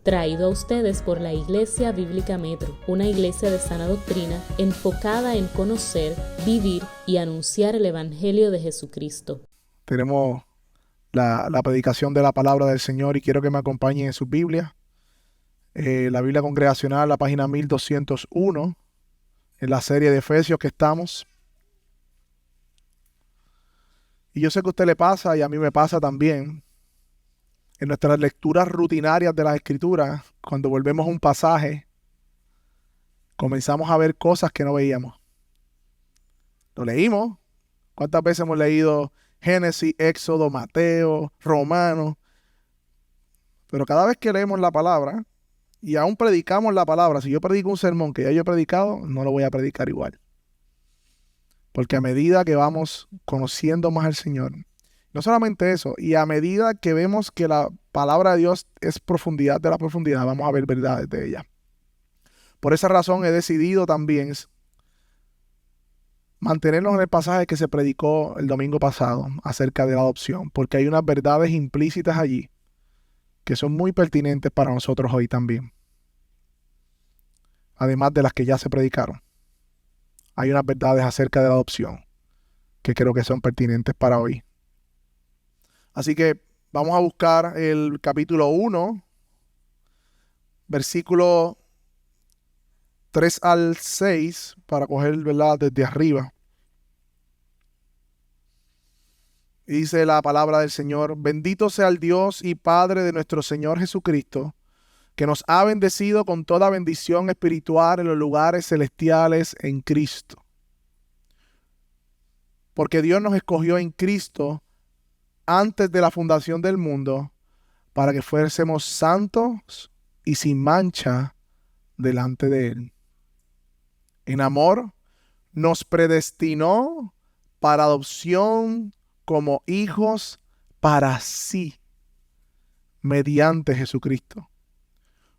Traído a ustedes por la Iglesia Bíblica Metro, una iglesia de sana doctrina enfocada en conocer, vivir y anunciar el Evangelio de Jesucristo. Tenemos la predicación de la palabra del Señor y quiero que me acompañen en sus Biblias. La Biblia Congregacional, la página 1201, en la serie de Efesios que estamos. Y yo sé que a usted le pasa y a mí me pasa también. En nuestras lecturas rutinarias de las Escrituras, cuando volvemos a un pasaje, comenzamos a ver cosas que no veíamos. Lo leímos. ¿Cuántas veces hemos leído Génesis, Éxodo, Mateo, Romanos? Pero cada vez que leemos la palabra y aún predicamos la palabra, si yo predico un sermón que ya yo he predicado, no lo voy a predicar igual. Porque a medida que vamos conociendo más al Señor, no solamente eso, y a medida que vemos que la palabra de Dios es profundidad de la profundidad, vamos a ver verdades de ella. Por esa razón he decidido también mantenernos en el pasaje que se predicó el domingo pasado acerca de la adopción, porque hay unas verdades implícitas allí que son muy pertinentes para nosotros hoy también, además de las que ya se predicaron. Hay unas verdades acerca de la adopción que creo que son pertinentes para hoy. Así que vamos a buscar el capítulo 1, versículo 3 al 6, para coger, ¿verdad?, desde arriba. Y dice la palabra del Señor: bendito sea el Dios y Padre de nuestro Señor Jesucristo, que nos ha bendecido con toda bendición espiritual en los lugares celestiales en Cristo. Porque Dios nos escogió en Cristo antes de la fundación del mundo, para que fuésemos santos y sin mancha delante de Él. En amor, nos predestinó para adopción como hijos para sí, mediante Jesucristo,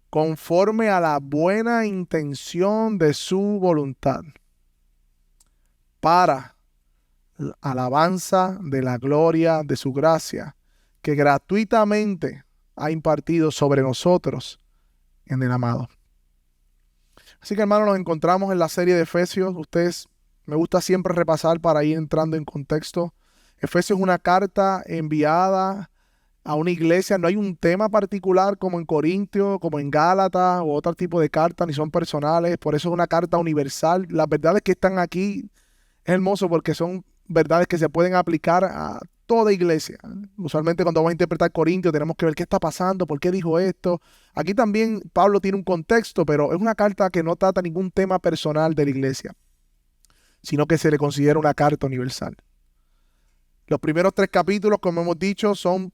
conforme a la buena intención de su voluntad, para alabanza de la gloria de su gracia, que gratuitamente ha impartido sobre nosotros en el amado. Así que, hermanos, nos encontramos en la serie de Efesios. Ustedes, me gusta siempre repasar para ir entrando en contexto. Efesios es una carta enviada a una iglesia. No hay un tema particular como en Corintio, como en Gálatas o otro tipo de cartas, ni son personales. Por eso es una carta universal. Las verdades que están aquí es hermoso porque son verdades que se pueden aplicar a toda iglesia. Usualmente cuando vamos a interpretar Corintios tenemos que ver qué está pasando, por qué dijo esto. Aquí también Pablo tiene un contexto, pero es una carta que no trata ningún tema personal de la iglesia, sino que se le considera una carta universal. Los primeros 3 capítulos, como hemos dicho, son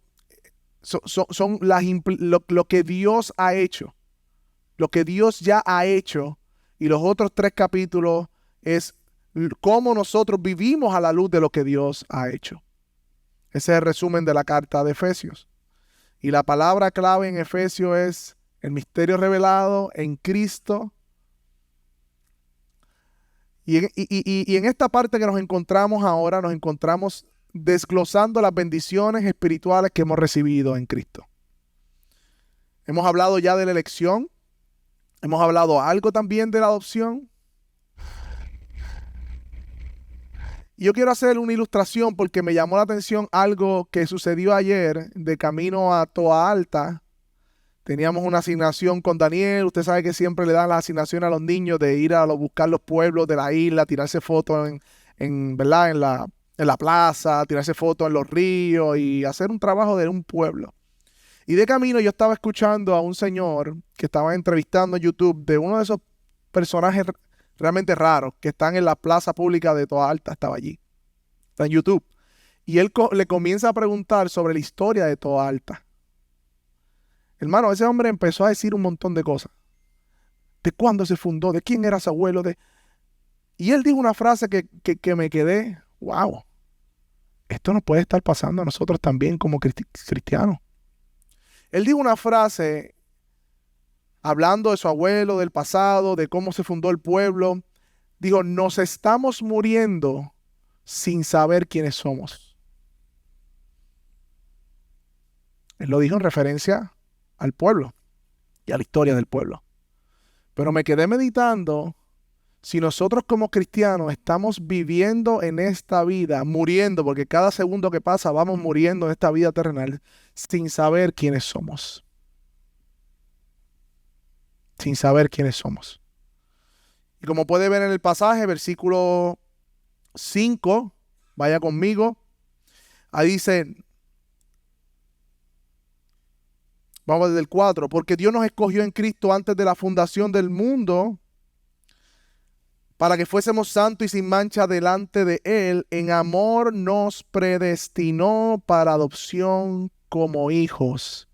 lo que Dios ha hecho, lo que Dios ya ha hecho, y los otros 3 capítulos es cómo nosotros vivimos a la luz de lo que Dios ha hecho. Ese es el resumen de la carta de Efesios. Y la palabra clave en Efesios es el misterio revelado en Cristo. Y en esta parte que nos encontramos ahora, nos encontramos desglosando las bendiciones espirituales que hemos recibido en Cristo. Hemos hablado ya de la elección. Hemos hablado algo también de la adopción. Y yo quiero hacer una ilustración porque me llamó la atención algo que sucedió ayer de camino a Toa Alta. Teníamos una asignación con Daniel. Usted sabe que siempre le dan la asignación a los niños de ir a buscar los pueblos de la isla, tirarse fotos ¿verdad?, en la plaza, tirarse fotos en los ríos y hacer un trabajo de un pueblo. Y de camino yo estaba escuchando a un señor que estaba entrevistando en YouTube de uno de esos personajes realmente raros que están en la plaza pública de Toa Alta. Estaba allí, está en YouTube. Y él le comienza a preguntar sobre la historia de Toa Alta. Hermano, ese hombre empezó a decir un montón de cosas. De cuándo se fundó, de quién era su abuelo. Y él dijo una frase que me quedé, wow, esto nos puede estar pasando a nosotros también como cristianos. Él dijo una frase hablando de su abuelo, del pasado, de cómo se fundó el pueblo. Dijo, nos estamos muriendo sin saber quiénes somos. Él lo dijo en referencia al pueblo. y a la historia del pueblo. Pero me quedé meditando si nosotros como cristianos estamos viviendo en esta vida, muriendo, porque cada segundo que pasa vamos muriendo en esta vida terrenal, sin saber quiénes somos. Sin saber quiénes somos. Y como puede ver en el pasaje, versículo 5, vaya conmigo, ahí dice, vamos desde el 4, porque Dios nos escogió en Cristo antes de la fundación del mundo, para que fuésemos santos y sin mancha delante de Él. En amor nos predestinó para adopción como hijos,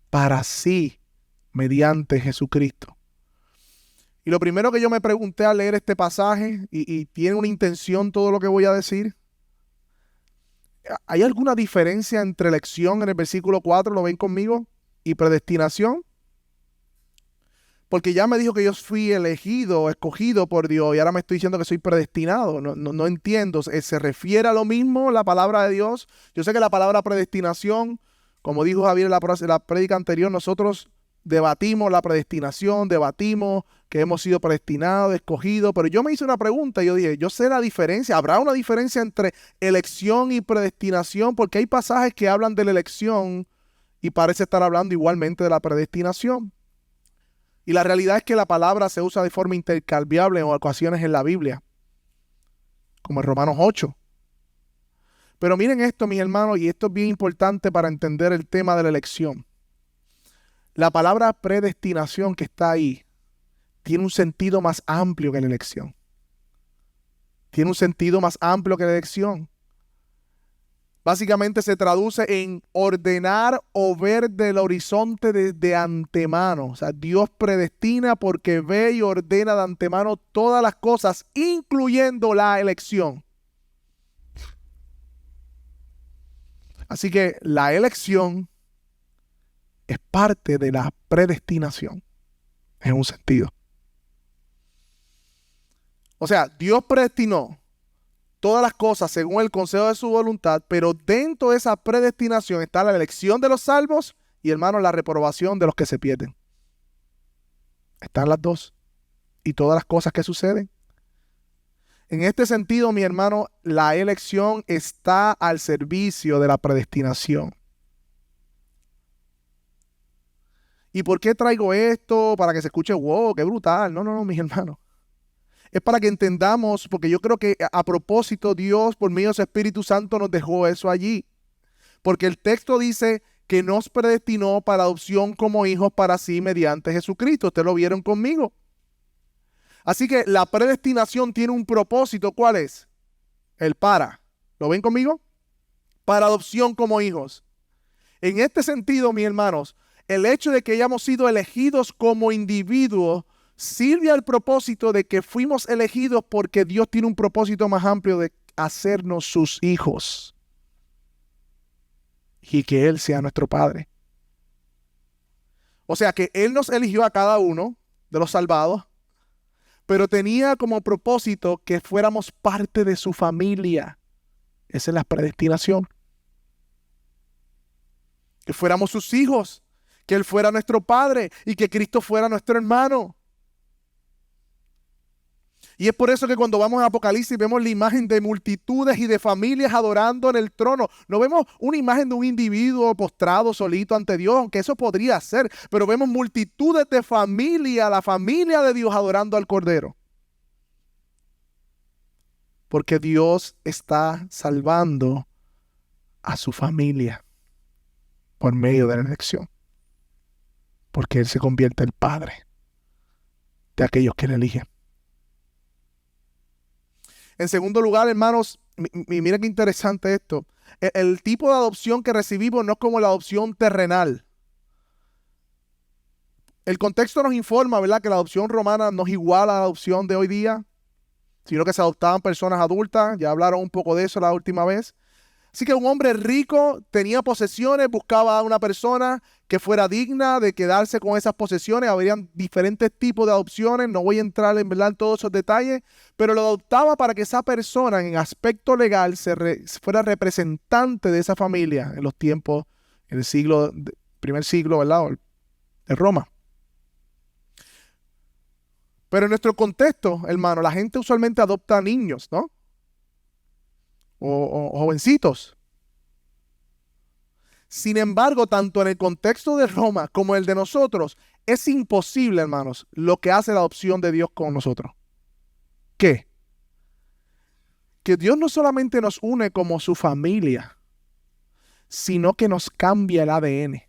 para sí, mediante Jesucristo. Y lo primero que yo me pregunté al leer este pasaje, y tiene una intención todo lo que voy a decir, ¿hay alguna diferencia entre elección en el versículo 4, lo ven conmigo, y predestinación? Porque ya me dijo que yo fui elegido, escogido por Dios, y ahora me estoy diciendo que soy predestinado. No entiendo. ¿Se refiere a lo mismo la palabra de Dios? Yo sé que la palabra predestinación, como dijo Javier en la prédica anterior, nosotros debatimos la predestinación, debatimos que hemos sido predestinados, escogidos, pero yo me hice una pregunta y yo dije, yo sé la diferencia, ¿habrá una diferencia entre elección y predestinación? Porque hay pasajes que hablan de la elección y parece estar hablando igualmente de la predestinación. Y la realidad es que la palabra se usa de forma intercambiable en ocasiones en la Biblia, como en Romanos 8. Pero miren esto, mis hermanos, y esto es bien importante para entender el tema de la elección. La palabra predestinación que está ahí tiene un sentido más amplio que la elección. Tiene un sentido más amplio que la elección. Básicamente se traduce en ordenar o ver del horizonte de antemano. O sea, Dios predestina porque ve y ordena de antemano todas las cosas, incluyendo la elección. Así que la elección es parte de la predestinación, en un sentido. O sea, Dios predestinó todas las cosas según el consejo de su voluntad, pero dentro de esa predestinación está la elección de los salvos y, hermanos, la reprobación de los que se pierden. Están las dos. Y todas las cosas que suceden. En este sentido, mi hermano, la elección está al servicio de la predestinación. ¿Y por qué traigo esto? Para que se escuche, wow, qué brutal. No, mis hermanos. Es para que entendamos, porque yo creo que a propósito Dios, por medio de su Espíritu Santo, nos dejó eso allí. Porque el texto dice que nos predestinó para adopción como hijos para sí mediante Jesucristo. Ustedes lo vieron conmigo. Así que la predestinación tiene un propósito. ¿Cuál es? El para. ¿Lo ven conmigo? Para adopción como hijos. En este sentido, mis hermanos, el hecho de que hayamos sido elegidos como individuos sirve al propósito de que fuimos elegidos porque Dios tiene un propósito más amplio de hacernos sus hijos y que Él sea nuestro Padre. O sea que Él nos eligió a cada uno de los salvados, pero tenía como propósito que fuéramos parte de su familia. Esa es la predestinación. Que fuéramos sus hijos, que Él fuera nuestro Padre y que Cristo fuera nuestro hermano. Y es por eso que cuando vamos a Apocalipsis vemos la imagen de multitudes y de familias adorando en el trono. No vemos una imagen de un individuo postrado solito ante Dios, aunque eso podría ser, pero vemos multitudes de familia, la familia de Dios adorando al Cordero. Porque Dios está salvando a su familia por medio de la elección. Porque Él se convierte en Padre de aquellos que le eligen. En segundo lugar, hermanos, mira qué interesante esto. El tipo de adopción que recibimos no es como la adopción terrenal. El contexto nos informa, ¿verdad?, que la adopción romana no es igual a la adopción de hoy día, sino que se adoptaban personas adultas. Ya hablaron un poco de eso la última vez. Así que un hombre rico tenía posesiones, buscaba a una persona que fuera digna de quedarse con esas posesiones. Habrían diferentes tipos de adopciones, no voy a entrar en verdad en todos esos detalles, pero lo adoptaba para que esa persona en aspecto legal fuera representante de esa familia en los tiempos, en el primer siglo, ¿verdad?, de Roma. Pero en nuestro contexto, hermano, la gente usualmente adopta niños, ¿no? O jovencitos. Sin embargo, tanto en el contexto de Roma como el de nosotros, es imposible, hermanos, lo que hace la adopción de Dios con nosotros. ¿Qué? Que Dios no solamente nos une como su familia, sino que nos cambia el ADN.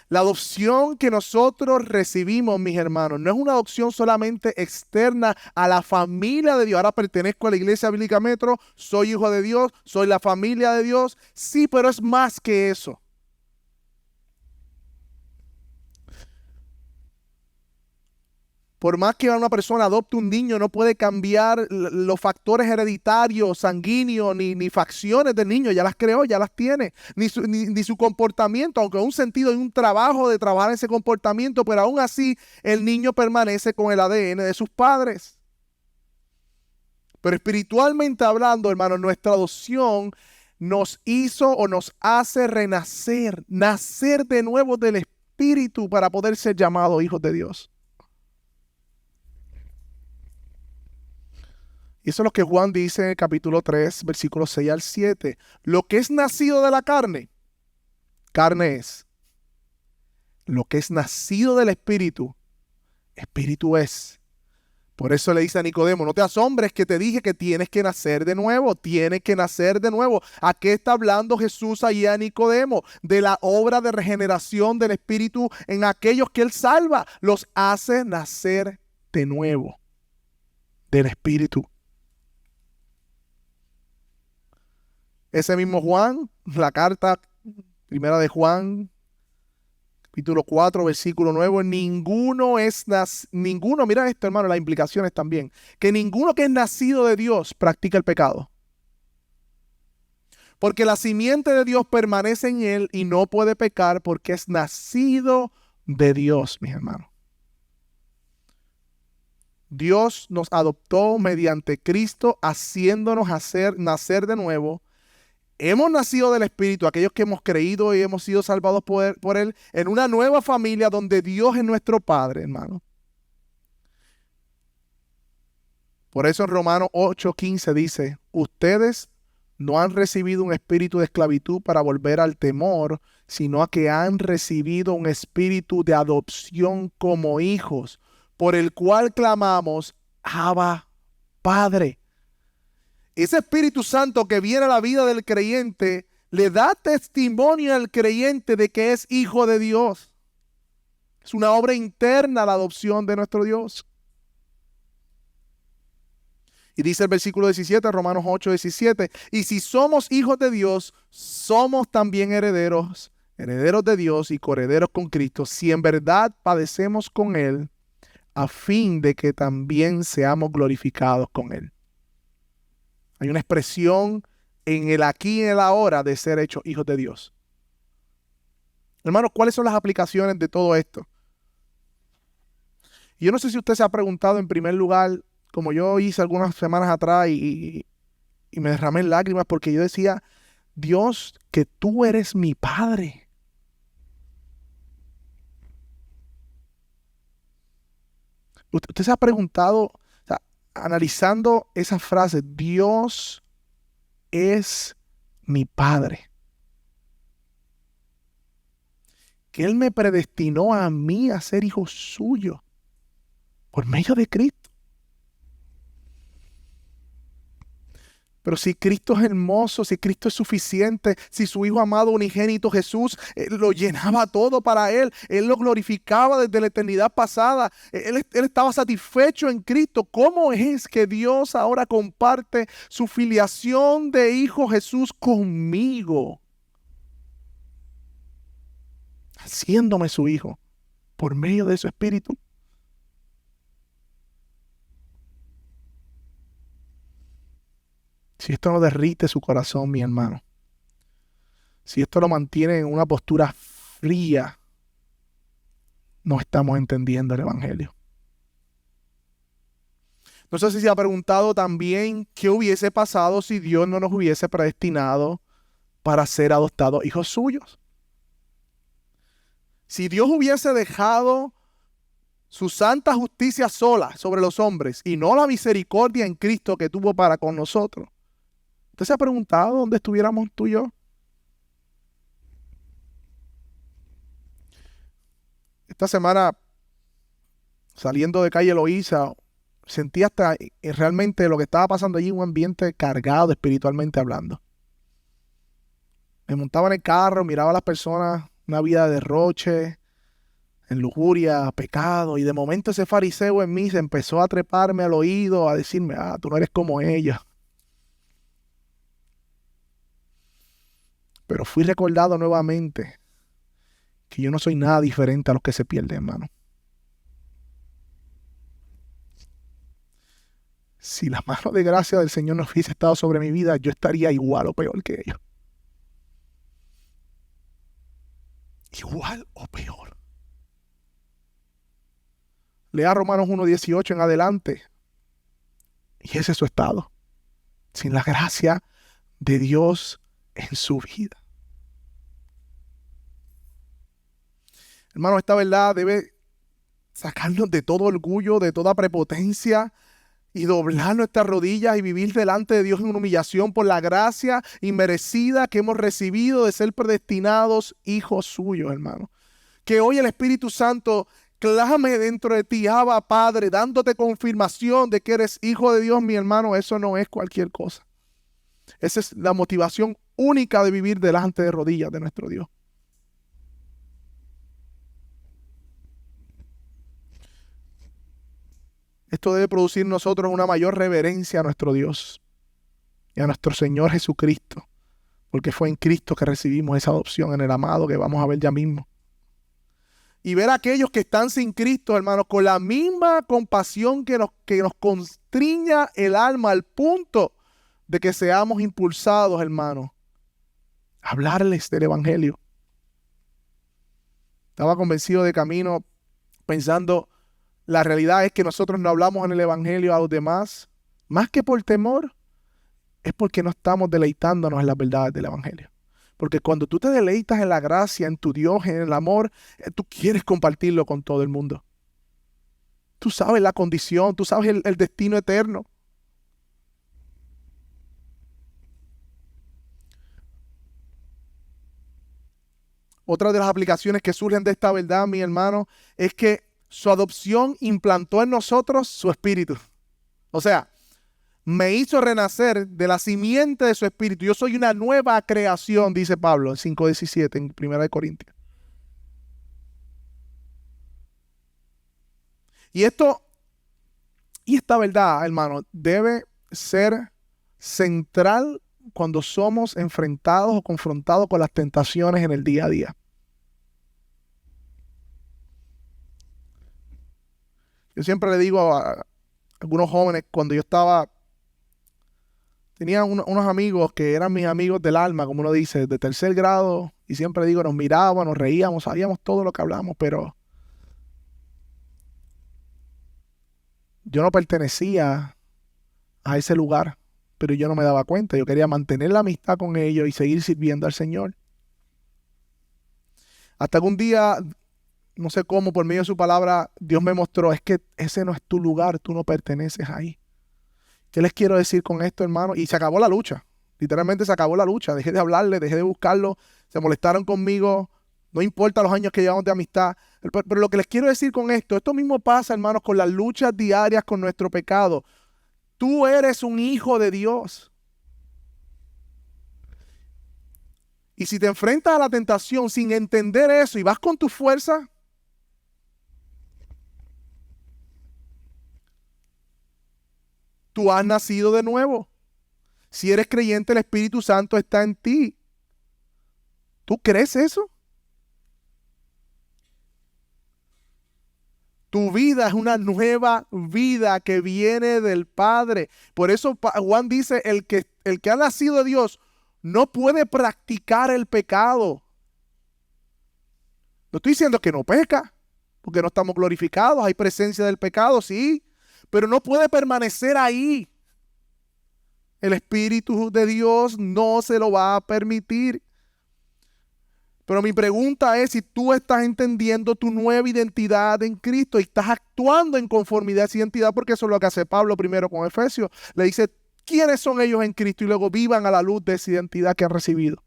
La adopción que nosotros recibimos, mis hermanos, no es una adopción solamente externa a la familia de Dios. Ahora pertenezco a la Iglesia Bíblica Metro, soy hijo de Dios, soy la familia de Dios. Sí, pero es más que eso. Por más que una persona adopte un niño, no puede cambiar los factores hereditarios, sanguíneos, ni facciones del niño. Ya las creó, ya las tiene. Ni su comportamiento, aunque en un sentido hay un trabajo de trabajar ese comportamiento, pero aún así el niño permanece con el ADN de sus padres. Pero espiritualmente hablando, hermano, nuestra adopción nos hizo o nos hace renacer, nacer de nuevo del Espíritu para poder ser llamados hijos de Dios. Y eso es lo que Juan dice en el capítulo 3, versículos 6 al 7. Lo que es nacido de la carne, carne es. Lo que es nacido del Espíritu, Espíritu es. Por eso le dice a Nicodemo, no te asombres que te dije que tienes que nacer de nuevo, tienes que nacer de nuevo. ¿A qué está hablando Jesús allí a Nicodemo? De la obra de regeneración del Espíritu en aquellos que Él salva, los hace nacer de nuevo, del Espíritu. Ese mismo Juan, la carta primera de Juan, capítulo 4, versículo 9, ninguno, mira esto, hermano, las implicaciones también, que ninguno que es nacido de Dios practica el pecado. Porque la simiente de Dios permanece en él y no puede pecar porque es nacido de Dios, mis hermanos. Dios nos adoptó mediante Cristo, haciéndonos nacer de nuevo. Hemos nacido del Espíritu, aquellos que hemos creído y hemos sido salvados por Él, en una nueva familia donde Dios es nuestro Padre, hermano. Por eso en Romanos 8:15 dice, ustedes no han recibido un espíritu de esclavitud para volver al temor, sino a que han recibido un espíritu de adopción como hijos, por el cual clamamos, Abba, Padre. Ese Espíritu Santo que viene a la vida del creyente le da testimonio al creyente de que es hijo de Dios. Es una obra interna la adopción de nuestro Dios. Y dice el versículo 17, Romanos 8:17, y si somos hijos de Dios, somos también herederos, herederos de Dios y coherederos con Cristo, si en verdad padecemos con Él, a fin de que también seamos glorificados con Él. Hay una expresión en el aquí y en el ahora de ser hechos hijos de Dios. Hermanos, ¿cuáles son las aplicaciones de todo esto? Y yo no sé si usted se ha preguntado en primer lugar, como yo hice algunas semanas atrás y me derramé en lágrimas porque yo decía, Dios, que tú eres mi Padre. Usted se ha preguntado, analizando esa frase, Dios es mi Padre. Que Él me predestinó a mí a ser hijo suyo por medio de Cristo. Pero si Cristo es hermoso, si Cristo es suficiente, si su Hijo amado unigénito Jesús lo llenaba todo para Él, Él lo glorificaba desde la eternidad pasada, Él estaba satisfecho en Cristo, ¿cómo es que Dios ahora comparte su filiación de Hijo Jesús conmigo? Haciéndome su Hijo por medio de su Espíritu. Si esto no derrite su corazón, mi hermano, si esto lo mantiene en una postura fría, no estamos entendiendo el Evangelio. No sé si se ha preguntado también qué hubiese pasado si Dios no nos hubiese predestinado para ser adoptados hijos suyos. Si Dios hubiese dejado su santa justicia sola sobre los hombres y no la misericordia en Cristo que tuvo para con nosotros. ¿Usted se ha preguntado dónde estuviéramos tú y yo? Esta semana, saliendo de calle Loíza, sentí hasta realmente lo que estaba pasando allí, un ambiente cargado espiritualmente hablando. Me montaba en el carro, miraba a las personas, una vida de derroche, en lujuria, pecado, y de momento ese fariseo en mí se empezó a treparme al oído, a decirme, tú no eres como ella. Pero fui recordado nuevamente que yo no soy nada diferente a los que se pierden, hermano. Si la mano de gracia del Señor no hubiese estado sobre mi vida, yo estaría igual o peor que ellos. Igual o peor. Lea Romanos 1:18 en adelante. Y ese es su estado. Sin la gracia de Dios en su vida. Hermano, esta verdad debe sacarnos de todo orgullo, de toda prepotencia y doblar nuestras rodillas y vivir delante de Dios en una humillación por la gracia inmerecida que hemos recibido de ser predestinados hijos suyos, hermano. Que hoy el Espíritu Santo clame dentro de ti, Abba Padre, dándote confirmación de que eres hijo de Dios, mi hermano. Eso no es cualquier cosa. Esa es la motivación única de vivir delante de rodillas de nuestro Dios. Esto debe producir en nosotros una mayor reverencia a nuestro Dios y a nuestro Señor Jesucristo, porque fue en Cristo que recibimos esa adopción en el amado que vamos a ver ya mismo. Y ver a aquellos que están sin Cristo, hermanos, con la misma compasión que nos constriña el alma al punto de que seamos impulsados, hermanos, a hablarles del Evangelio. Estaba convencido de camino pensando, la realidad es que nosotros no hablamos en el Evangelio a los demás, más que por temor, es porque no estamos deleitándonos en las verdades del Evangelio. Porque cuando tú te deleitas en la gracia, en tu Dios, en el amor, tú quieres compartirlo con todo el mundo. Tú sabes la condición, tú sabes el destino eterno. Otra de las aplicaciones que surgen de esta verdad, mi hermano, es que su adopción implantó en nosotros su espíritu. O sea, me hizo renacer de la simiente de su espíritu. Yo soy una nueva creación, dice Pablo en 5:17 en 1 Corintios. Y esta verdad, hermano, debe ser central cuando somos enfrentados o confrontados con las tentaciones en el día a día. Yo siempre le digo a algunos jóvenes, cuando yo tenía unos amigos que eran mis amigos del alma, como uno dice, de tercer grado, y siempre digo, nos mirábamos, nos reíamos, sabíamos todo lo que hablábamos, pero yo no pertenecía a ese lugar, pero yo no me daba cuenta. Yo quería mantener la amistad con ellos y seguir sirviendo al Señor. Hasta que un día, no sé cómo, por medio de su palabra, Dios me mostró, es que ese no es tu lugar, tú no perteneces ahí. ¿Qué les quiero decir con esto, hermano? Y se acabó la lucha. Literalmente se acabó la lucha. Dejé de hablarle, dejé de buscarlo. Se molestaron conmigo. No importa los años que llevamos de amistad. Pero lo que les quiero decir con esto mismo pasa, hermanos, con las luchas diarias con nuestro pecado. Tú eres un hijo de Dios. Y si te enfrentas a la tentación sin entender eso y vas con tu fuerza, tú has nacido de nuevo. Si eres creyente, el Espíritu Santo está en ti. ¿Tú crees eso? Tu vida es una nueva vida que viene del Padre. Por eso Juan dice, el que ha nacido de Dios no puede practicar el pecado. No estoy diciendo que no peca, porque no estamos glorificados. Hay presencia del pecado, sí, pero no puede permanecer ahí. El Espíritu de Dios no se lo va a permitir. Pero mi pregunta es si tú estás entendiendo tu nueva identidad en Cristo y estás actuando en conformidad a esa identidad, porque eso es lo que hace Pablo primero con Efesios. Le dice, ¿quiénes son ellos en Cristo? Y luego vivan a la luz de esa identidad que han recibido.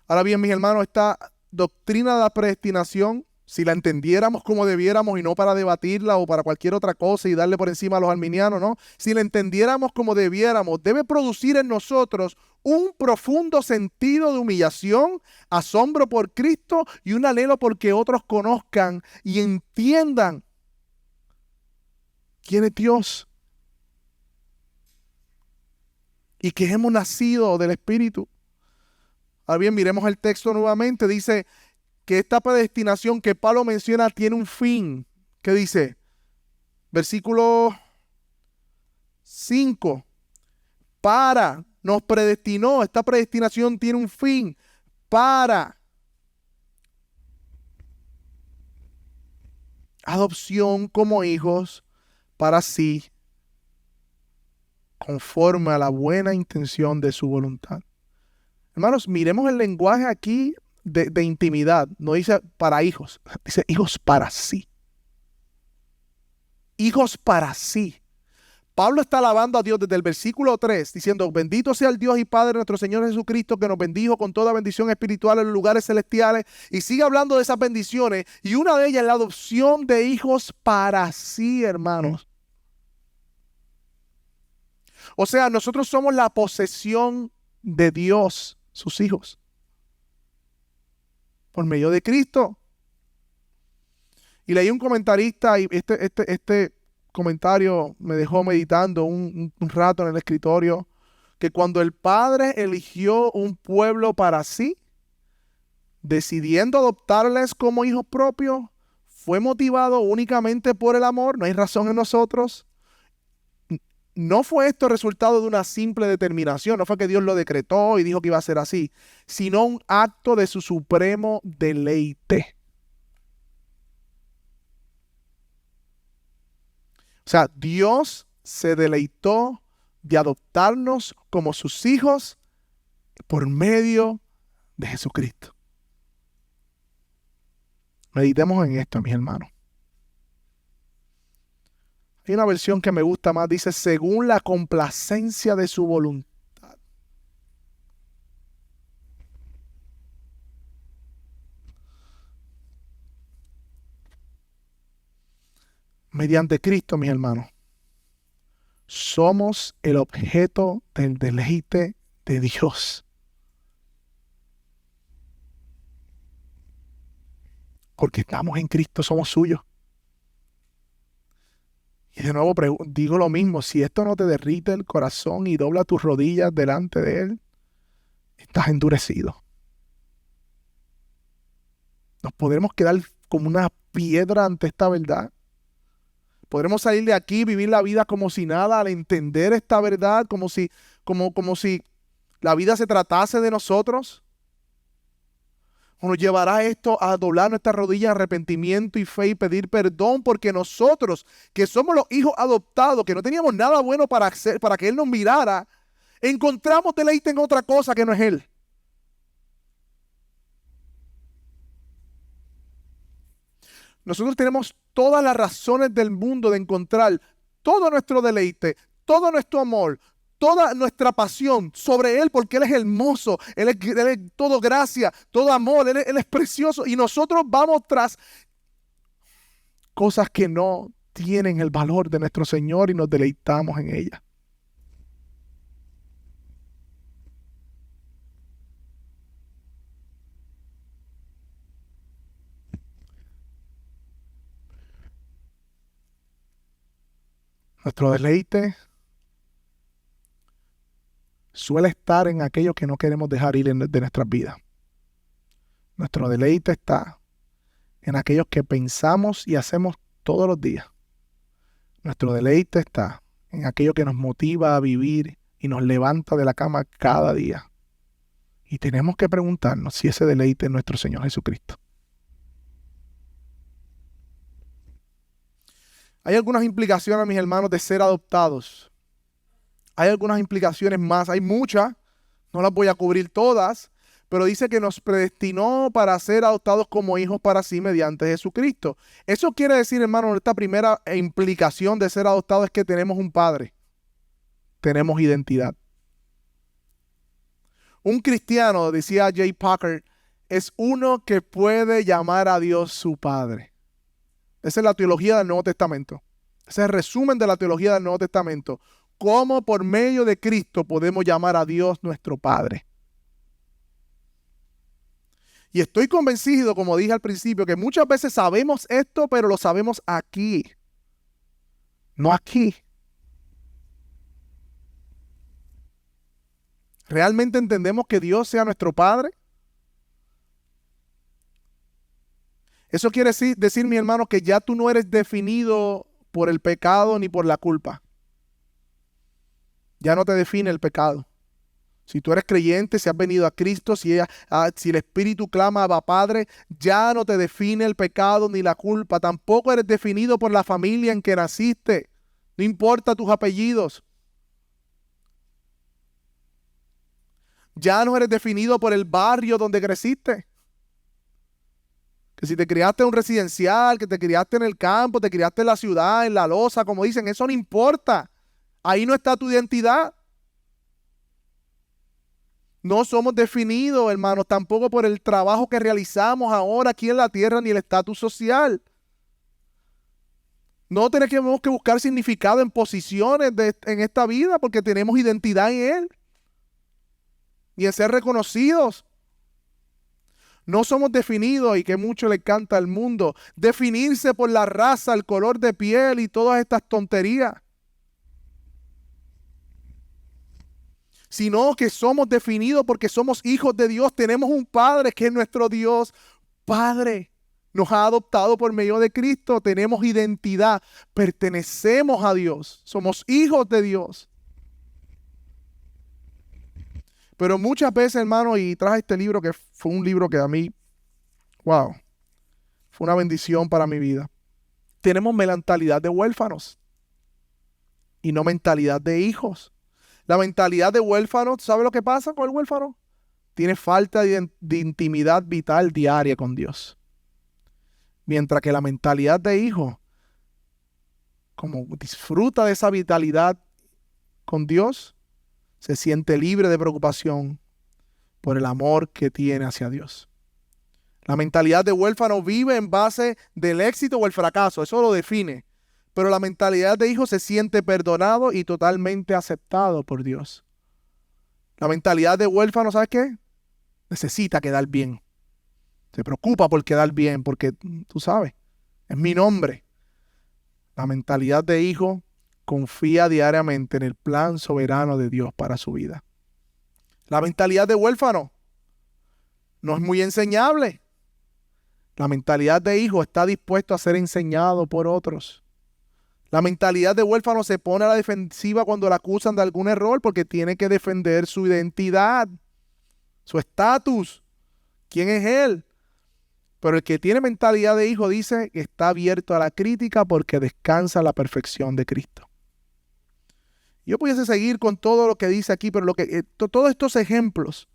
Ahora bien, mis hermanos, esta doctrina de la predestinación, si la entendiéramos como debiéramos y no para debatirla o para cualquier otra cosa y darle por encima a los arminianos, ¿no? Si la entendiéramos como debiéramos, debe producir en nosotros un profundo sentido de humillación, asombro por Cristo y un anhelo porque otros conozcan y entiendan quién es Dios y que hemos nacido del Espíritu. Ahora bien, miremos el texto nuevamente. Dice que esta predestinación que Pablo menciona tiene un fin. ¿Qué dice? Versículo 5. Nos predestinó. Esta predestinación tiene un fin. Para adopción como hijos para sí, conforme a la buena intención de su voluntad. Hermanos, miremos el lenguaje aquí de intimidad. No dice para hijos, dice hijos para sí. Hijos para sí. Pablo está alabando a Dios desde el versículo 3, diciendo, bendito sea el Dios y Padre de nuestro Señor Jesucristo, que nos bendijo con toda bendición espiritual en los lugares celestiales. Y sigue hablando de esas bendiciones. Y una de ellas es la adopción de hijos para sí, hermanos. O sea, nosotros somos la posesión de Dios, sus hijos, por medio de Cristo. Y leí un comentarista y este comentario me dejó meditando un rato en el escritorio, que cuando el Padre eligió un pueblo para sí, decidiendo adoptarles como hijos propios, fue motivado únicamente por el amor. No hay razón en nosotros. No fue esto resultado de una simple determinación, no fue que Dios lo decretó y dijo que iba a ser así, sino un acto de su supremo deleite. O sea, Dios se deleitó de adoptarnos como sus hijos por medio de Jesucristo. Meditemos en esto, mis hermanos. Hay una versión que me gusta más, dice, según la complacencia de su voluntad. Mediante Cristo, mis hermanos, somos el objeto del deleite de Dios. Porque estamos en Cristo, somos suyos. Y de nuevo digo lo mismo, si esto no te derrite el corazón y dobla tus rodillas delante de Él, estás endurecido. Nos podremos quedar como una piedra ante esta verdad. Podremos salir de aquí, vivir la vida como si nada, al entender esta verdad, como si la vida se tratase de nosotros. ¿O nos llevará esto a doblar nuestras rodillas en arrepentimiento y fe y pedir perdón? Porque nosotros, que somos los hijos adoptados, que no teníamos nada bueno para hacer, para que Él nos mirara, encontramos deleite en otra cosa que no es Él. Nosotros tenemos todas las razones del mundo de encontrar todo nuestro deleite, todo nuestro amor, toda nuestra pasión sobre Él, porque Él es hermoso, Él es todo gracia, todo amor, Él es precioso. Y nosotros vamos tras cosas que no tienen el valor de nuestro Señor y nos deleitamos en ellas. Nuestro deleite suele estar en aquello que no queremos dejar ir de nuestras vidas. Nuestro deleite está en aquellos que pensamos y hacemos todos los días. Nuestro deleite está en aquello que nos motiva a vivir y nos levanta de la cama cada día. Y tenemos que preguntarnos si ese deleite es nuestro Señor Jesucristo. Hay algunas implicaciones, mis hermanos, de ser adoptados. Hay algunas implicaciones más, hay muchas, No las voy a cubrir todas, pero dice que nos predestinó para ser adoptados como hijos para sí mediante Jesucristo. Eso quiere decir, hermano, esta primera implicación de ser adoptados es que tenemos un padre. Tenemos identidad. Un cristiano, decía J. Packer, es uno que puede llamar a Dios su padre. Esa es la teología del Nuevo Testamento. Ese es el resumen de la teología del Nuevo Testamento. Cómo por medio de Cristo podemos llamar a Dios nuestro Padre. Y estoy convencido, como dije al principio, que muchas veces sabemos esto, pero lo sabemos aquí. No aquí. ¿Realmente entendemos que Dios sea nuestro Padre? Eso quiere decir, mi hermano, que ya tú no eres definido por el pecado ni por la culpa. Ya no te define el pecado. Si tú eres creyente, si has venido a Cristo, si el Espíritu clama Abba Padre, ya no te define el pecado ni la culpa. Tampoco eres definido por la familia en que naciste. No importa tus apellidos. Ya no eres definido por el barrio donde creciste. Que si te criaste en un residencial, que te criaste en el campo, te criaste en la ciudad, en la loza, como dicen, eso no importa. Ahí no está tu identidad. No somos definidos, hermanos, tampoco por el trabajo que realizamos ahora aquí en la tierra ni el estatus social. No tenemos que buscar significado en posiciones en esta vida porque tenemos identidad en Él y en ser reconocidos. No somos definidos, y que mucho le encanta al mundo, definirse por la raza, el color de piel y todas estas tonterías. Sino que somos definidos porque somos hijos de Dios. Tenemos un Padre que es nuestro Dios Padre. Nos ha adoptado por medio de Cristo. Tenemos identidad. Pertenecemos a Dios. Somos hijos de Dios. Pero muchas veces, hermano, y traje este libro que fue un libro que a mí, wow, fue una bendición para mi vida. Tenemos mentalidad de huérfanos y no mentalidad de hijos. La mentalidad de huérfano, ¿sabe lo que pasa con el huérfano? Tiene falta de intimidad vital diaria con Dios. Mientras que la mentalidad de hijo, como disfruta de esa vitalidad con Dios, se siente libre de preocupación por el amor que tiene hacia Dios. La mentalidad de huérfano vive en base del éxito o el fracaso, eso lo define. Pero la mentalidad de hijo se siente perdonado y totalmente aceptado por Dios. La mentalidad de huérfano, ¿sabes qué? Necesita quedar bien. Se preocupa por quedar bien, porque tú sabes, es mi nombre. La mentalidad de hijo confía diariamente en el plan soberano de Dios para su vida. La mentalidad de huérfano no es muy enseñable. La mentalidad de hijo está dispuesto a ser enseñado por otros. La mentalidad de huérfano se pone a la defensiva cuando la acusan de algún error porque tiene que defender su identidad, su estatus, quién es él. Pero el que tiene mentalidad de hijo dice que está abierto a la crítica porque descansa en la perfección de Cristo. Yo pudiese seguir con todo lo que dice aquí, pero todos estos ejemplos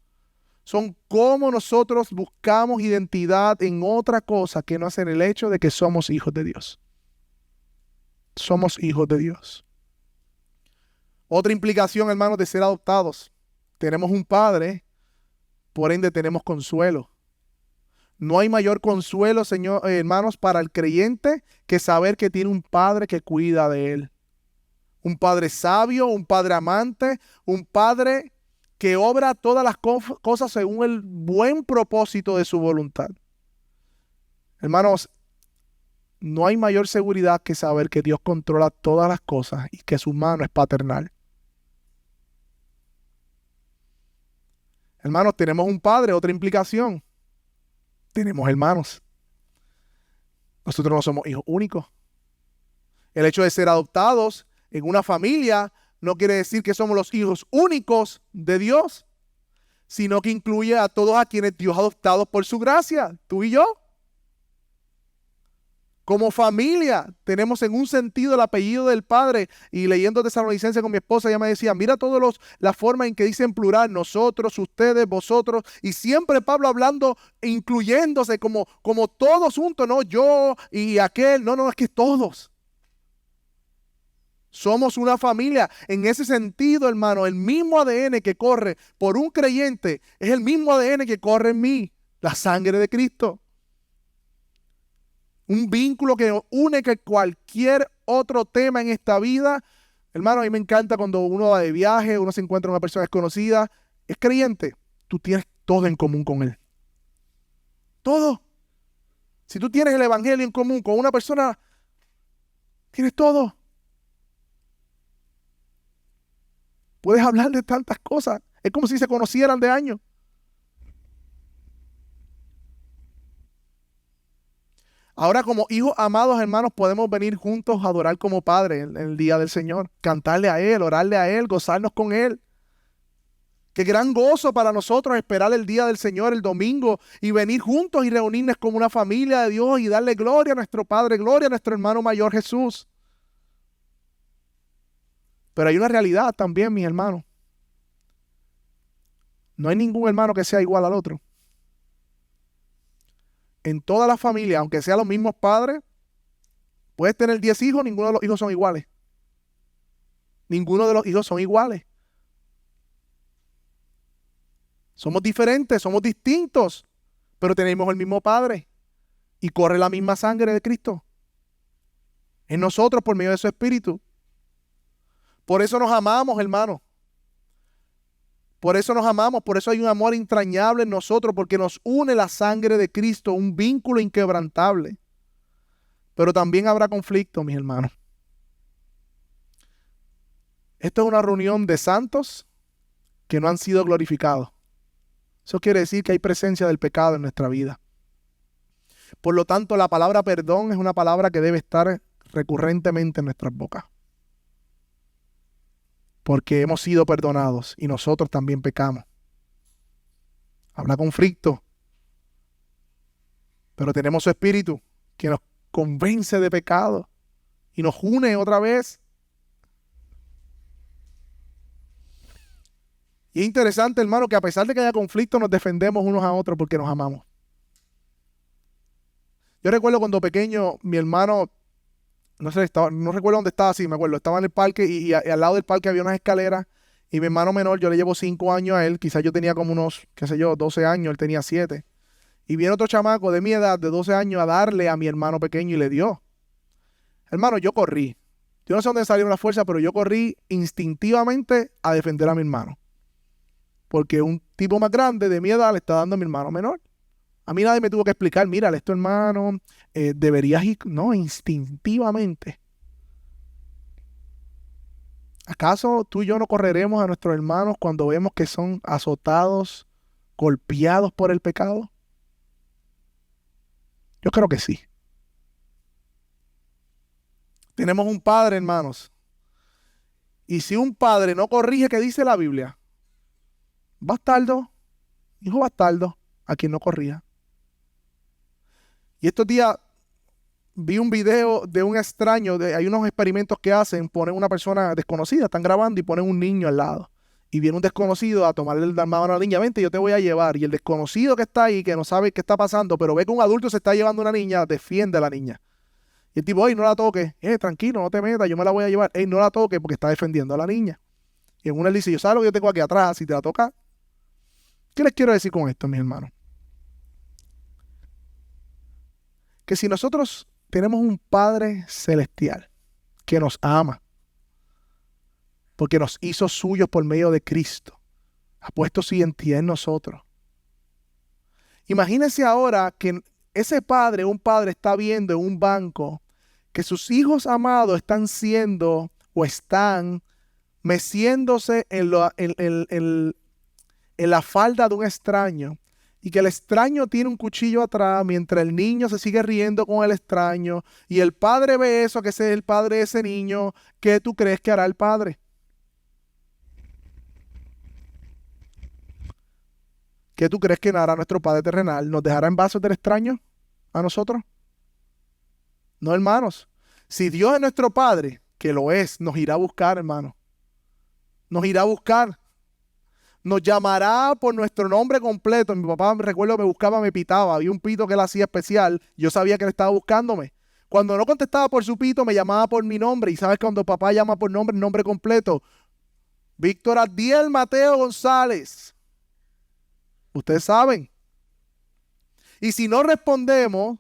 son cómo nosotros buscamos identidad en otra cosa que no es en el hecho de que somos hijos de Dios. Somos hijos de Dios. Otra implicación, hermanos, de ser adoptados. Tenemos un Padre, por ende tenemos consuelo. No hay mayor consuelo, hermanos, para el creyente que saber que tiene un Padre que cuida de él. Un Padre sabio, un Padre amante, un Padre que obra todas las cosas según el buen propósito de su voluntad. Hermanos, no hay mayor seguridad que saber que Dios controla todas las cosas y que su mano es paternal. Hermanos, tenemos un Padre, otra implicación. Tenemos hermanos. Nosotros no somos hijos únicos. El hecho de ser adoptados en una familia no quiere decir que somos los hijos únicos de Dios, sino que incluye a todos a quienes Dios ha adoptado por su gracia, tú y yo. Como familia, tenemos en un sentido el apellido del Padre. Y leyendo Tesalonicenses con mi esposa, ella me decía, mira la forma en que dice en plural, nosotros, ustedes, vosotros. Y siempre Pablo hablando, incluyéndose como todos juntos, no yo y aquel. No, no, es que todos. Somos una familia. En ese sentido, hermano, el mismo ADN que corre por un creyente es el mismo ADN que corre en mí. La sangre de Cristo. Un vínculo que nos une que cualquier otro tema en esta vida. Hermano, a mí me encanta cuando uno va de viaje, uno se encuentra con una persona desconocida, es creyente, tú tienes todo en común con él. Todo. Si tú tienes el evangelio en común con una persona, tienes todo. Puedes hablar de tantas cosas. Es como si se conocieran de años. Ahora, como hijos amados, hermanos, podemos venir juntos a adorar como Padre en el día del Señor. Cantarle a Él, orarle a Él, gozarnos con Él. Qué gran gozo para nosotros esperar el día del Señor, el domingo, y venir juntos y reunirnos como una familia de Dios y darle gloria a nuestro Padre, gloria a nuestro hermano mayor Jesús. Pero hay una realidad también, mis hermanos. No hay ningún hermano que sea igual al otro. En toda la familia, aunque sean los mismos padres, puedes tener 10 hijos, ninguno de los hijos son iguales. Ninguno de los hijos son iguales. Somos diferentes, somos distintos, pero tenemos el mismo Padre y corre la misma sangre de Cristo en nosotros por medio de su Espíritu. Por eso nos amamos, hermanos. Por eso nos amamos, por eso hay un amor entrañable en nosotros, porque nos une la sangre de Cristo, un vínculo inquebrantable. Pero también habrá conflicto, mis hermanos. Esto es una reunión de santos que no han sido glorificados. Eso quiere decir que hay presencia del pecado en nuestra vida. Por lo tanto, la palabra perdón es una palabra que debe estar recurrentemente en nuestras bocas. Porque hemos sido perdonados y nosotros también pecamos. Habrá conflicto, pero tenemos su Espíritu que nos convence de pecado y nos une otra vez. Y es interesante, hermano, que a pesar de que haya conflicto, nos defendemos unos a otros porque nos amamos. Yo recuerdo cuando pequeño, mi hermano, no recuerdo dónde estaba, sí, me acuerdo, estaba en el parque y al lado del parque había unas escaleras y mi hermano menor, yo le llevo 5 años a él, quizás yo tenía como unos, 12 años, él tenía 7. Y viene otro chamaco de mi edad, de 12 años, a darle a mi hermano pequeño y le dio. Hermano, yo corrí. Yo no sé dónde salieron las fuerzas, pero yo corrí instintivamente a defender a mi hermano. Porque un tipo más grande de mi edad le está dando a mi hermano menor. A mí nadie me tuvo que explicar, mira, esto hermano, deberías ir. No, instintivamente. ¿Acaso tú y yo no correremos a nuestros hermanos cuando vemos que son azotados, golpeados por el pecado? Yo creo que sí. Tenemos un padre, hermanos. Y si un padre no corrige, ¿qué dice la Biblia? Bastardo, hijo bastardo, a quien no corría. Y estos días vi un video de un extraño, hay unos experimentos que hacen, ponen una persona desconocida, están grabando y ponen un niño al lado. Y viene un desconocido a tomarle la mano a la niña, vente, yo te voy a llevar. Y el desconocido que está ahí, que no sabe qué está pasando, pero ve que un adulto se está llevando a una niña, defiende a la niña. Y el tipo, hey, no la toques, tranquilo, no te metas, yo me la voy a llevar, no la toques porque está defendiendo a la niña. Y en una él dice, yo sabes lo que yo tengo aquí atrás, si te la toca. ¿Qué les quiero decir con esto, mis hermanos? Que si nosotros tenemos un Padre celestial que nos ama, porque nos hizo suyos por medio de Cristo, ha puesto su identidad en nosotros. Imagínense ahora que ese padre, un padre está viendo en un banco que sus hijos amados están siendo o están meciéndose en la falda de un extraño y que el extraño tiene un cuchillo atrás mientras el niño se sigue riendo con el extraño y el padre ve eso, que ese es el padre de ese niño. ¿Qué tú crees que hará el padre? ¿Qué tú crees que hará nuestro Padre terrenal? ¿Nos dejará en brazos del extraño a nosotros? No, hermanos. Si Dios es nuestro Padre, que lo es, nos irá a buscar, hermano. Nos irá a buscar. Nos llamará por nuestro nombre completo. Mi papá, me recuerdo, me buscaba, me pitaba. Había un pito que él hacía especial. Yo sabía que él estaba buscándome. Cuando no contestaba por su pito, me llamaba por mi nombre. Y sabes, cuando papá llama por nombre, el nombre completo. Víctor Adiel Mateo González. Ustedes saben. Y si no respondemos,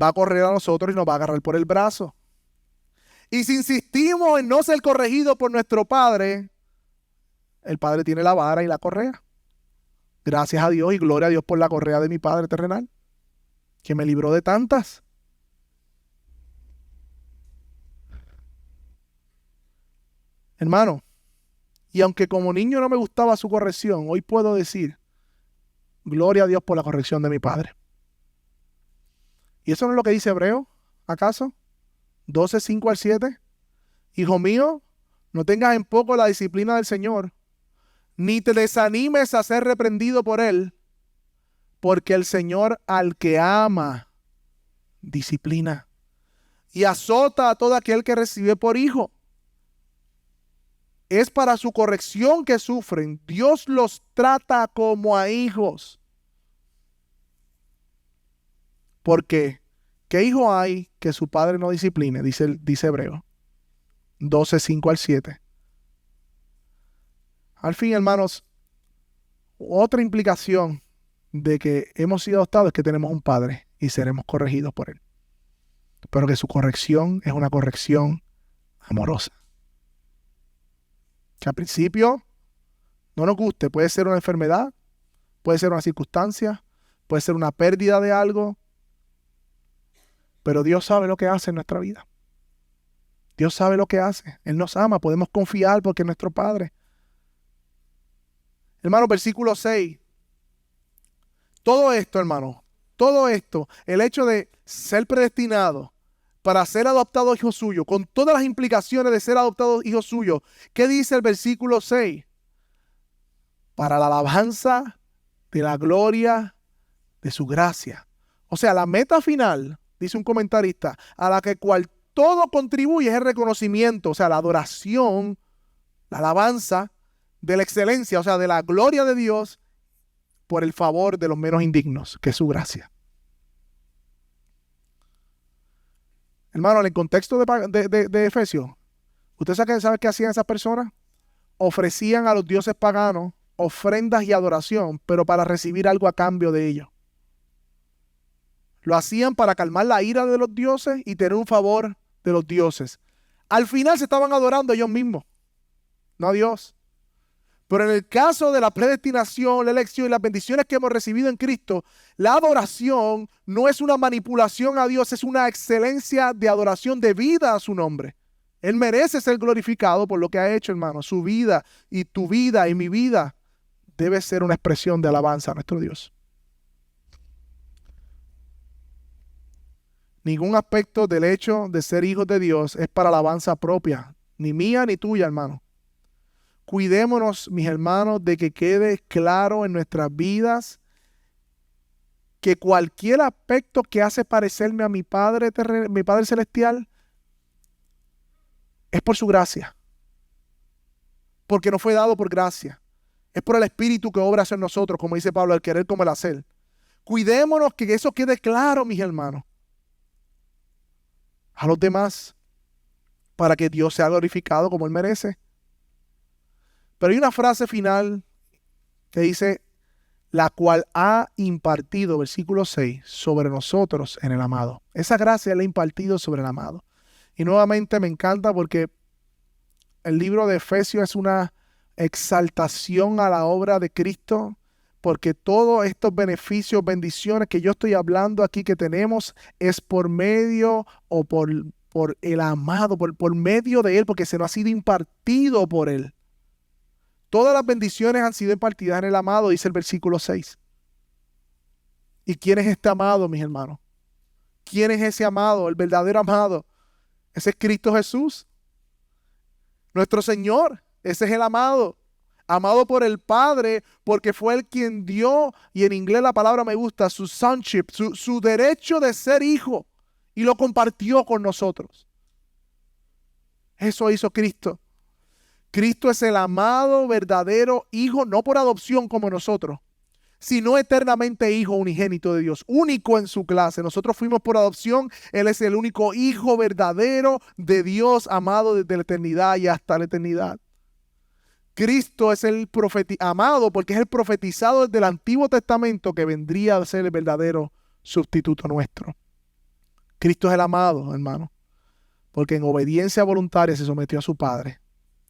va a correr a nosotros y nos va a agarrar por el brazo. Y si insistimos en no ser corregidos por nuestro Padre, el Padre tiene la vara y la correa. Gracias a Dios y gloria a Dios por la correa de mi Padre terrenal, que me libró de tantas. Hermano, y aunque como niño no me gustaba su corrección, hoy puedo decir, gloria a Dios por la corrección de mi Padre. ¿Y eso no es lo que dice Hebreo, acaso? 12, 5 al 7. Hijo mío, no tengas en poco la disciplina del Señor, ni te desanimes a ser reprendido por Él, porque el Señor al que ama, disciplina, y azota a todo aquel que recibe por hijo. Es para su corrección que sufren. Dios los trata como a hijos. Porque, ¿qué hijo hay que su padre no discipline? Dice Hebreo 12, 5 al 7. Al fin, hermanos, otra implicación de que hemos sido adoptados es que tenemos un Padre y seremos corregidos por Él. Pero que su corrección es una corrección amorosa. Que al principio no nos guste. Puede ser una enfermedad, puede ser una circunstancia, puede ser una pérdida de algo. Pero Dios sabe lo que hace en nuestra vida. Dios sabe lo que hace. Él nos ama. Podemos confiar porque es nuestro Padre. Hermano, versículo 6. Todo esto, hermano, todo esto, el hecho de ser predestinado para ser adoptado hijo suyo, con todas las implicaciones de ser adoptado hijo suyo, ¿qué dice el versículo 6? Para la alabanza de la gloria de su gracia. O sea, la meta final, dice un comentarista, a la que cual todo contribuye es el reconocimiento, o sea, la adoración, la alabanza de la excelencia, o sea, de la gloria de Dios por el favor de los menos indignos, que es su gracia. Hermano, en el contexto de Efesios, ¿usted sabe qué hacían esas personas? Ofrecían a los dioses paganos ofrendas y adoración, pero para recibir algo a cambio de ello. Lo hacían para calmar la ira de los dioses y tener un favor de los dioses. Al final se estaban adorando ellos mismos, no a Dios. Pero en el caso de la predestinación, la elección y las bendiciones que hemos recibido en Cristo, la adoración no es una manipulación a Dios, es una excelencia de adoración debida a su nombre. Él merece ser glorificado por lo que ha hecho, hermano. Su vida y tu vida y mi vida debe ser una expresión de alabanza a nuestro Dios. Ningún aspecto del hecho de ser hijos de Dios es para alabanza propia, ni mía ni tuya, hermano. Cuidémonos, mis hermanos, de que quede claro en nuestras vidas que cualquier aspecto que hace parecerme a mi Padre Celestial es por su gracia. Porque nos fue dado por gracia. Es por el Espíritu que obra en nosotros, como dice Pablo, el querer como el hacer. Cuidémonos que eso quede claro, mis hermanos, a los demás, para que Dios sea glorificado como Él merece. Pero hay una frase final que dice, la cual ha impartido, versículo 6, sobre nosotros en el amado. Esa gracia la ha impartido sobre el amado. Y nuevamente me encanta porque el libro de Efesios es una exaltación a la obra de Cristo, porque todos estos beneficios, bendiciones que yo estoy hablando aquí que tenemos es por medio o por el amado, por medio de Él, porque se nos ha sido impartido por Él. Todas las bendiciones han sido impartidas en el amado, dice el versículo 6. ¿Y quién es este amado, mis hermanos? ¿Quién es ese amado, el verdadero amado? Ese es Cristo Jesús, nuestro Señor. Ese es el amado. amado por el Padre, porque fue Él quien dio, y en inglés la palabra me gusta, su sonship, su derecho de ser hijo, y lo compartió con nosotros. Eso hizo Cristo. Cristo es el amado, verdadero Hijo, no por adopción como nosotros, sino eternamente Hijo unigénito de Dios, único en su clase. Nosotros fuimos por adopción, Él es el único Hijo verdadero de Dios, amado desde la eternidad y hasta la eternidad. Cristo es el amado porque es el profetizado desde el Antiguo Testamento que vendría a ser el verdadero sustituto nuestro. Cristo es el amado, hermano, porque en obediencia voluntaria se sometió a su Padre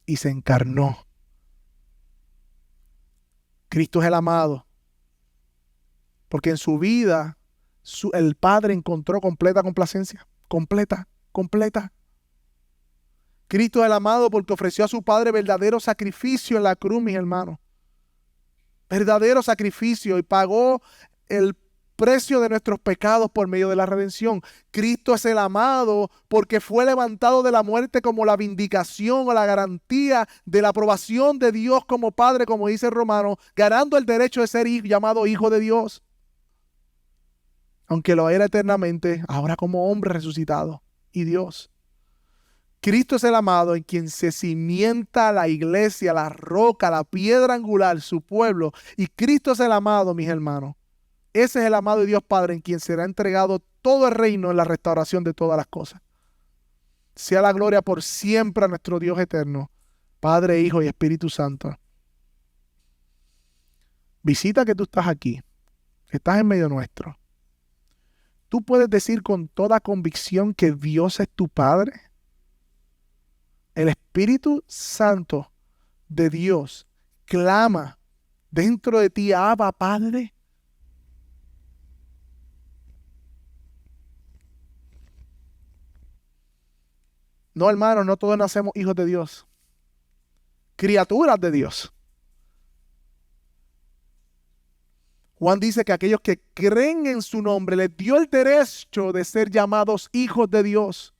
y se encarnó. Cristo es el amado, porque en su vida el Padre encontró completa complacencia. Completa. Cristo es el amado porque ofreció a su Padre verdadero sacrificio en la cruz, mis hermanos. Verdadero sacrificio, y pagó el precio de nuestros pecados por medio de la redención. Cristo es el amado porque fue levantado de la muerte como la vindicación o la garantía de la aprobación de Dios como Padre, como dice Romano, ganando el derecho de ser llamado Hijo de Dios. Aunque lo era eternamente, ahora como hombre resucitado y Dios. Cristo es el amado en quien se cimienta la iglesia, la roca, la piedra angular, su pueblo. Y Cristo es el amado, mis hermanos. Ese es el amado de Dios Padre en quien será entregado todo el reino en la restauración de todas las cosas. Sea la gloria por siempre a nuestro Dios eterno, Padre, Hijo y Espíritu Santo. Visita que tú estás aquí, estás en medio nuestro. Tú puedes decir con toda convicción que Dios es tu Padre. El Espíritu Santo de Dios clama dentro de ti, Abba, Padre. No, hermano, no todos nacemos hijos de Dios. Criaturas de Dios. Juan dice que aquellos que creen en su nombre les dio el derecho de ser llamados hijos de Dios.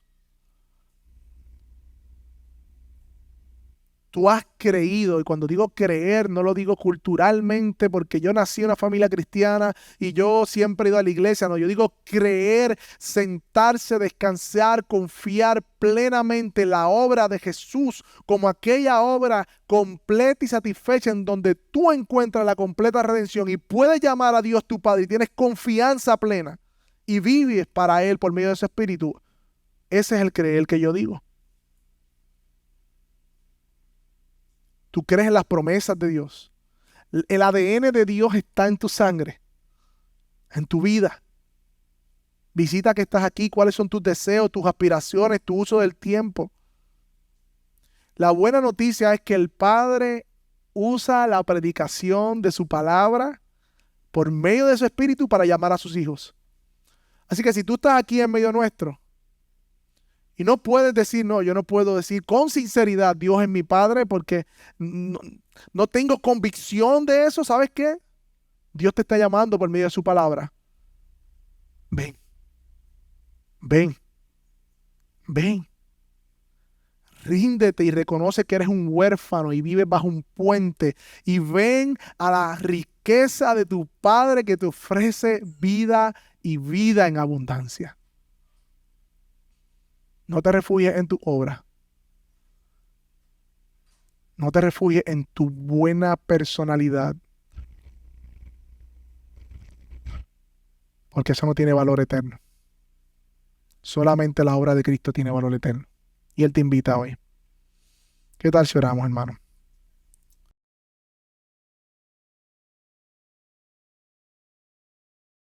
Tú has creído, y cuando digo creer, no lo digo culturalmente porque yo nací en una familia cristiana y yo siempre he ido a la iglesia, no, yo digo creer, sentarse, descansar, confiar plenamente en la obra de Jesús como aquella obra completa y satisfecha en donde tú encuentras la completa redención y puedes llamar a Dios tu Padre y tienes confianza plena y vives para Él por medio de su Espíritu. Ese es el creer que yo digo. Tú crees en las promesas de Dios. El ADN de Dios está en tu sangre, en tu vida. Visita que estás aquí, cuáles son tus deseos, tus aspiraciones, tu uso del tiempo. La buena noticia es que el Padre usa la predicación de su palabra por medio de su Espíritu para llamar a sus hijos. Así que si tú estás aquí en medio nuestro, y no puedes decir, no, yo no puedo decir con sinceridad, Dios es mi Padre, porque no tengo convicción de eso. ¿Sabes qué? Dios te está llamando por medio de su palabra. Ven. Ríndete y reconoce que eres un huérfano y vives bajo un puente. Y ven a la riqueza de tu Padre que te ofrece vida y vida en abundancia. No te refugies en tu obra. No te refugies en tu buena personalidad. Porque eso no tiene valor eterno. Solamente la obra de Cristo tiene valor eterno. Y Él te invita hoy. ¿Qué tal si oramos, hermano?